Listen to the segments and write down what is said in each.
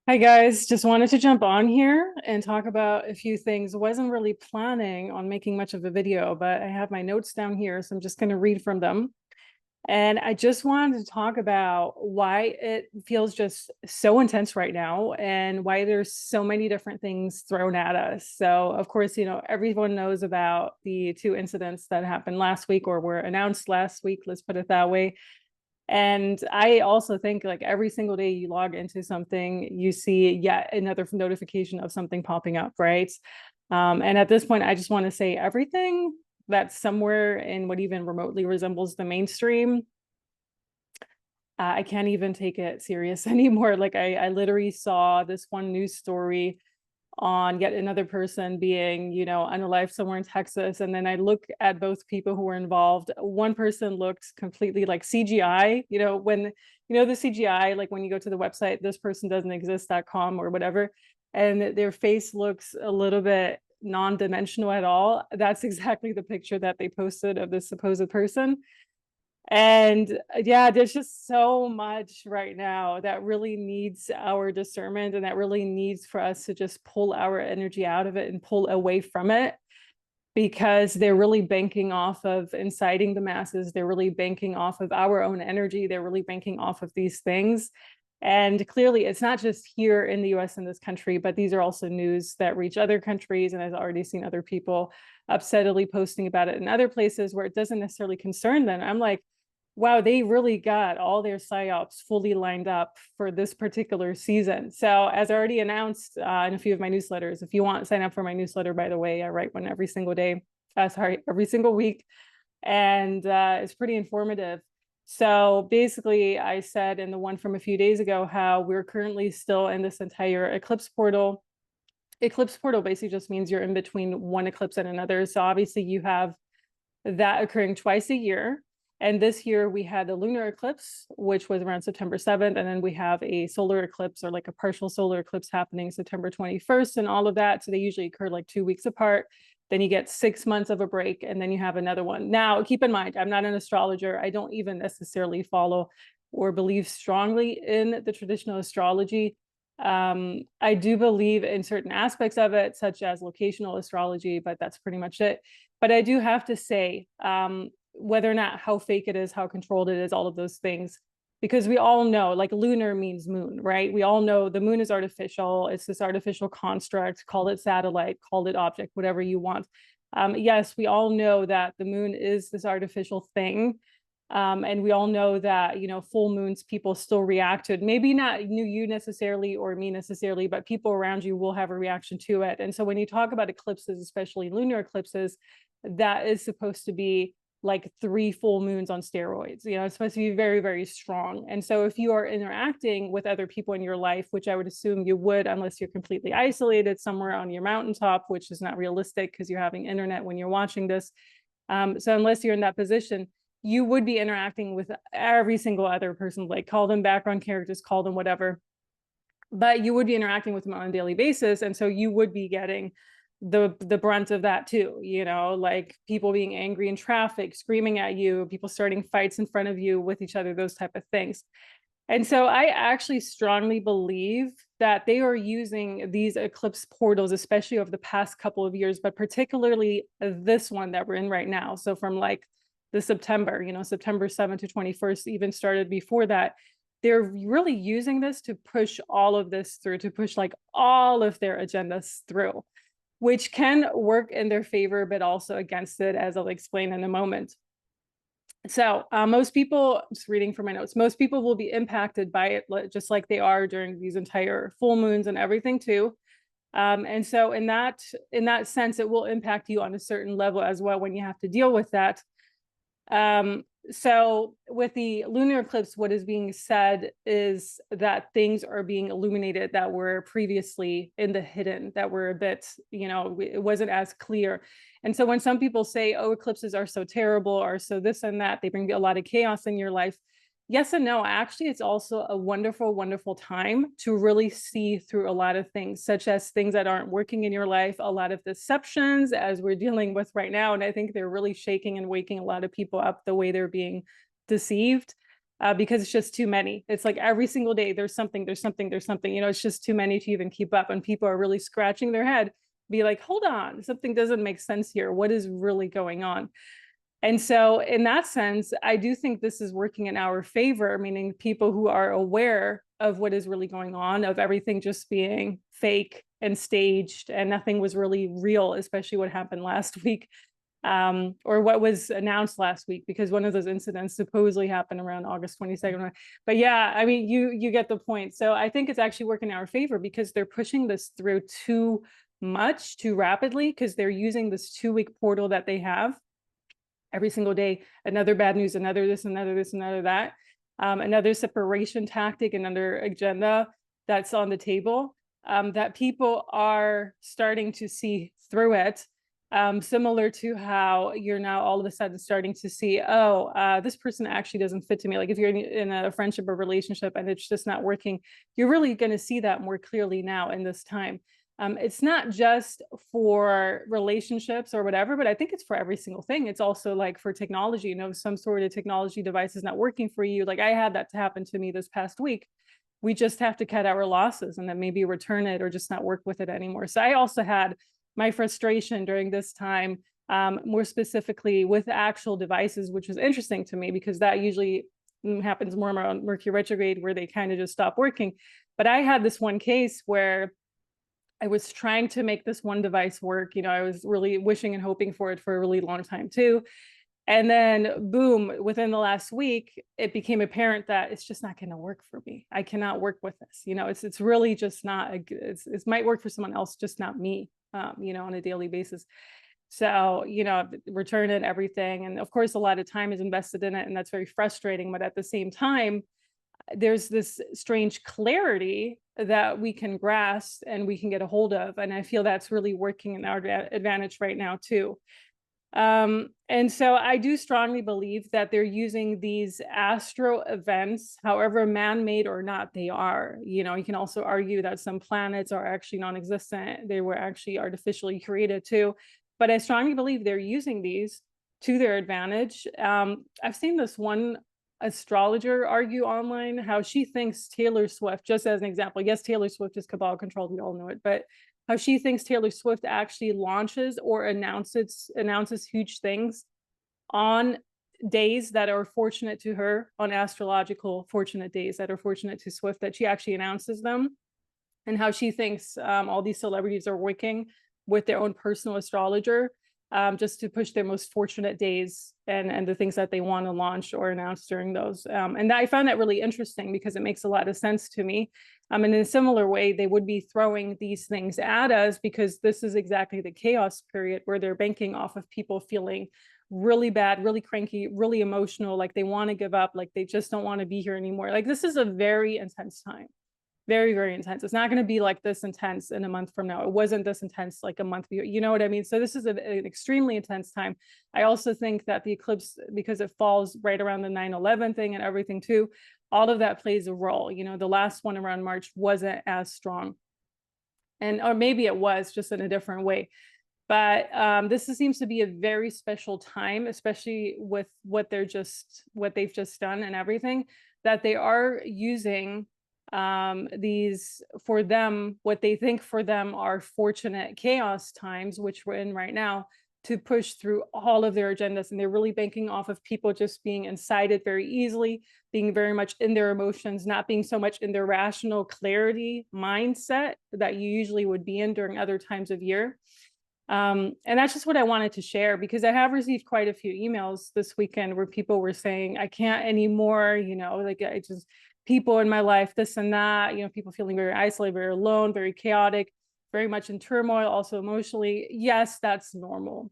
Hi guys, just wanted to jump on here and talk about a few things. Wasn't really planning on making much of a video, but I have my notes down here, so I'm just going to read from them. And I just wanted to talk about why it feels just so intense right now and why there's so many different things thrown at us. So, of course, everyone knows about the two incidents that happened last week or were announced last week, let's put it that way. And I also think like every single day you log into something, you see yet another notification of something popping up, right? And at this point, I just want to say everything that's somewhere in what even remotely resembles the mainstream, I can't even take it serious anymore. Like I literally saw this one news story on yet another person being, unalived somewhere in Texas. And then I look at both people who were involved. One person looked completely like CGI, the CGI, like when you go to the website, this person doesn't exist.com or whatever, and their face looks a little bit non-dimensional at all. That's exactly the picture that they posted of this supposed person. And yeah, there's just so much right now that really needs our discernment and that really needs for us to just pull our energy out of it and pull away from it because they're really banking off of inciting the masses. They're really banking off of our own energy. They're really banking off of these things. And clearly, it's not just here in the US in this country, but these are also news that reach other countries. And I've already seen other people upsettedly posting about it in other places where it doesn't necessarily concern them. I'm like, wow, they really got all their psyops fully lined up for this particular season. So as I already announced in a few of my newsletters, if you want to sign up for my newsletter, by the way, I write one every single day, every single week. And it's pretty informative. So basically I said in the one from a few days ago, how we're currently still in this entire eclipse portal. Eclipse portal basically just means you're in between one eclipse and another. So obviously you have that occurring twice a year. And this year we had a lunar eclipse, which was around September 7th. And then we have a solar eclipse or like a partial solar eclipse happening September 21st and all of that. So they usually occur like 2 weeks apart. Then you get 6 months of a break and then you have another one. Now, keep in mind, I'm not an astrologer. I don't even necessarily follow or believe strongly in the traditional astrology. I do believe in certain aspects of it, such as locational astrology, but that's pretty much it. But I do have to say, whether or not how fake it is, how controlled it is, all of those things, because we all know, like lunar means moon, right? We all know the moon is artificial. It's this artificial construct, call it satellite, call it object, whatever you want. Yes, we all know that the moon is this artificial thing. And we all know that, full moons, people still react to it. Maybe not you necessarily or me necessarily, but people around you will have a reaction to it. And so when you talk about eclipses, especially lunar eclipses, that is supposed to be like 3 full moons on steroids. It's supposed to be very, very strong. And so if you are interacting with other people in your life, which I would assume you would, unless you're completely isolated somewhere on your mountaintop, which is not realistic because you're having internet when you're watching this. So unless you're in that position, you would be interacting with every single other person, like call them background characters, call them whatever, but you would be interacting with them on a daily basis. And so you would be getting the brunt of that too, like people being angry in traffic, screaming at you, people starting fights in front of you with each other, those type of things. And so I actually strongly believe that they are using these eclipse portals, especially over the past couple of years, but particularly this one that we're in right now. So from like the September, September 7th to 21st, even started before that. They're really using this to push all of this through, to push like all of their agendas through, which can work in their favor, but also against it, as I'll explain in a moment. So most people, just reading from my notes, most people will be impacted by it, just like they are during these entire full moons and everything too. And so in that sense, it will impact you on a certain level as well when you have to deal with that. So with the lunar eclipse, what is being said is that things are being illuminated that were previously in the hidden, that were a bit, it wasn't as clear. And so when some people say, oh, eclipses are so terrible, or so this and that, they bring a lot of chaos in your life. Yes and no. Actually, it's also a wonderful, wonderful time to really see through a lot of things, such as things that aren't working in your life, a lot of deceptions as we're dealing with right now. And I think they're really shaking and waking a lot of people up the way they're being deceived. because it's just too many. It's like every single day there's something, you know, it's just too many to even keep up. And people are really scratching their head, be like, hold on, something doesn't make sense here. What is really going on? And so in that sense, I do think this is working in our favor, meaning people who are aware of what is really going on, of everything just being fake and staged and nothing was really real, especially what happened last week, or what was announced last week, because one of those incidents supposedly happened around August 22nd. But yeah, I mean, you get the point. So I think it's actually working in our favor because they're pushing this through too much, too rapidly, because they're using this 2-week portal that they have. Every single day, another bad news, another this, another this, another that, another separation tactic, another agenda that's on the table, that people are starting to see through it. Similar to how you're now all of a sudden starting to see, oh, this person actually doesn't fit to me. Like if you're in a friendship or relationship and it's just not working, you're really going to see that more clearly now in this time. It's not just for relationships or whatever, but I think it's for every single thing. It's also like for technology, you know, some sort of technology device is not working for you. Like I had that to happen to me this past week. We just have to cut our losses and then maybe return it or just not work with it anymore. So I also had my frustration during this time, more specifically with actual devices, which was interesting to me because that usually happens more around Mercury retrograde where they kind of just stop working. But I had this one case where I was trying to make this one device work. You know, I was really wishing and hoping for it for a really long time too. And then boom, within the last week, it became apparent that it's just not going to work for me. I cannot work with this. You know, it's really just not, it might work for someone else, just not me, you know, on a daily basis. So, you know, return it, everything. And of course, a lot of time is invested in it and that's very frustrating. But at the same time, there's this strange clarity that we can grasp and we can get a hold of. And I feel that's really working in our advantage right now too. And so I do strongly believe that they're using these astro events, however man-made or not they are. You know, you can also argue that some planets are actually non-existent. They were actually artificially created too. But I strongly believe they're using these to their advantage. I've seen this one astrologer argue online how she thinks Taylor Swift, just as an example, yes, Taylor Swift is cabal controlled, we all know it, but how she thinks Taylor Swift actually launches or announces huge things on days that are fortunate to her, on astrological fortunate days that are fortunate to Swift, that she actually announces them, and how she thinks all these celebrities are working with their own personal astrologer just to push their most fortunate days and the things that they want to launch or announce during those. And I found that really interesting because it makes a lot of sense to me. And in a similar way, they would be throwing these things at us because this is exactly the chaos period where they're banking off of people feeling really bad, really cranky, really emotional, like they want to give up, like they just don't want to be here anymore. Like this is a very intense time. Very, very intense. It's not going to be like this intense in a month from now. It wasn't this intense like a month ago. You know what I mean? So this is an extremely intense time. I also think that the eclipse, because it falls right around the 9/11 thing and everything too, all of that plays a role. You know, the last one around March wasn't as strong. And, or maybe it was just in a different way. But this seems to be a very special time, especially with what they've just done and everything, that they are using these, for them, what they think for them are fortunate chaos times, which we're in right now, to push through all of their agendas. And they're really banking off of people just being incited very easily, being very much in their emotions, not being so much in their rational clarity mindset that you usually would be in during other times of year. And that's just what I wanted to share, because I have received quite a few emails this weekend where people were saying, I can't anymore, you know, like I just, people in my life, this and that, you know, people feeling very isolated, very alone, very chaotic, very much in turmoil, also emotionally. Yes, that's normal.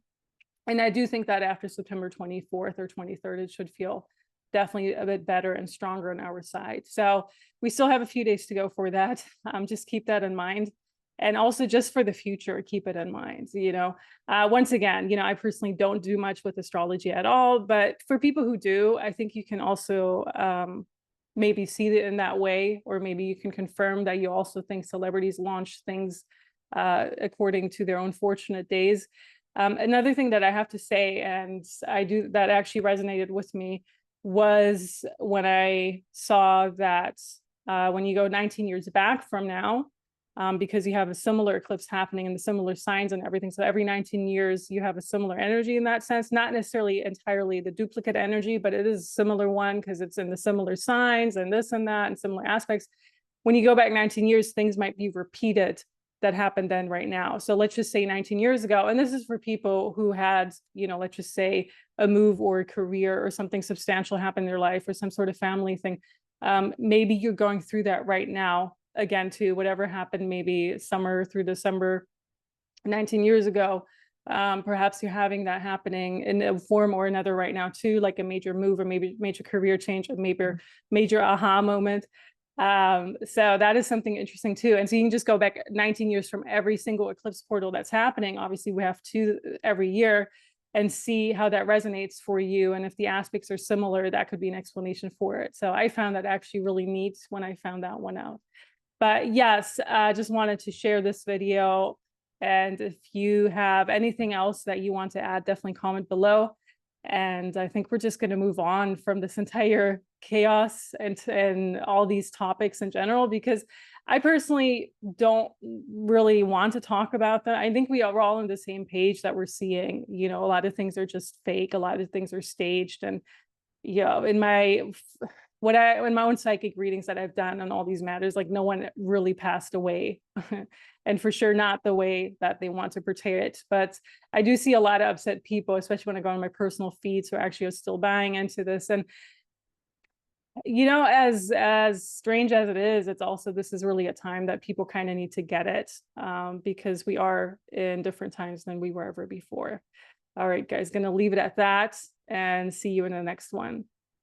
And I do think that after September 24th or 23rd, it should feel definitely a bit better and stronger on our side. So we still have a few days to go for that. Just keep that in mind. And also just for the future, keep it in mind, you know. Once again, you know, I personally don't do much with astrology at all, but for people who do, I think you can also maybe see it in that way, or maybe you can confirm that you also think celebrities launch things according to their own fortunate days. Another thing that I have to say, and I do, that actually resonated with me, was when I saw that when you go 19 years back from now, because you have a similar eclipse happening and the similar signs and everything. So every 19 years, you have a similar energy in that sense, not necessarily entirely the duplicate energy, but it is a similar one because it's in the similar signs and this and that and similar aspects. When you go back 19 years, things might be repeated that happened then right now. So let's just say 19 years ago, and this is for people who had, let's just say a move or a career or something substantial happen in their life or some sort of family thing. Maybe you're going through that right now. Again, to whatever happened, maybe summer through December 19 years ago. Perhaps you're having that happening in a form or another right now too, like a major move or maybe major career change, a major aha moment. So that is something interesting too. And so you can just go back 19 years from every single eclipse portal that's happening. Obviously, we have 2 every year, and see how that resonates for you. And if the aspects are similar, that could be an explanation for it. So I found that actually really neat when I found that one out. But yes, I just wanted to share this video. And if you have anything else that you want to add, definitely comment below. And I think we're just going to move on from this entire chaos and all these topics in general, because I personally don't really want to talk about that. I think we're all on the same page that we're seeing, a lot of things are just fake. A lot of things are staged. And, in my own psychic readings that I've done on all these matters, like no one really passed away and for sure not the way that they want to portray it. But I do see a lot of upset people, especially when I go on my personal feeds, who actually are still buying into this. And as strange as it is, it's also, this is really a time that people kind of need to get it, because we are in different times than we were ever before. All right, guys, gonna leave it at that and see you in the next one.